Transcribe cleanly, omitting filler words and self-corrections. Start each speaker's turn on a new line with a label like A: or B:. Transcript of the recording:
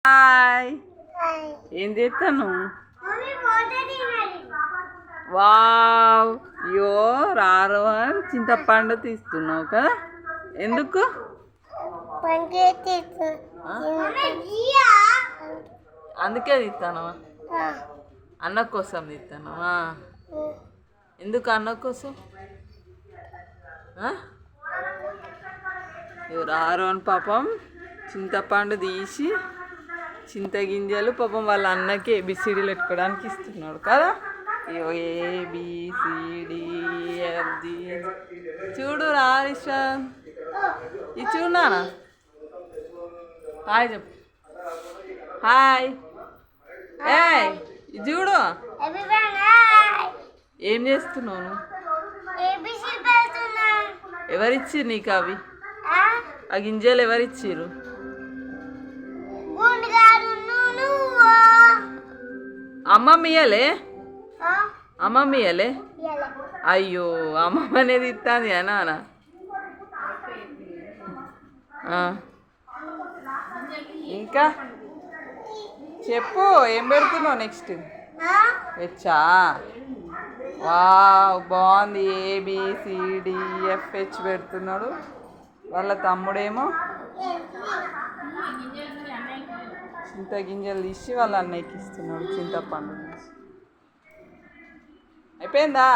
A: Hi, ఏం చేస్తాను? Wow, యో రారు చింతపండు తీస్తున్నావు కదా? ఎందుకు? అందుకే తీస్తాను. అన్న కోసం తీస్తాను. ఎందుకు అన్న కోసం? రారు అని పాపం చింతపండు తీసి చింతగింజలు పాపం వాళ్ళ అన్నకి ఏబిసిడీలు పెట్టుకోవడానికి ఇస్తున్నాడు కదా. ఏబిసిడిఎఫ్జి చూడు రారిషా, ఇది చూడనా? హాయ్ చెప్పు. హాయ్. ఏ ఇది చూడు. ఏం చేస్తున్నావు? ఎవరిచ్చిర్రు నీకు అవి? ఆ గింజలు ఎవరిచ్చిర్రు? అమ్మమ్మ ఇయ్యలే? అమ్మమ్మ ఇయ్యలే? అయ్యో, అమ్మమ్మ అనేది ఇస్తుంది అనా? ఇంకా చెప్పు, ఏం పెడుతున్నావు నెక్స్ట్? హెచ్చా? వావ్, బాగుంది. ఏబిసిడిఎఫ్హెచ్ పెడుతున్నాడు. వాళ్ళ తమ్ముడేమో చింతగింజలు తీసి వాళ్ళ అన్నయ్యకి ఇస్తున్నాడు చింతపండు తీసి. అయిపోయిందా?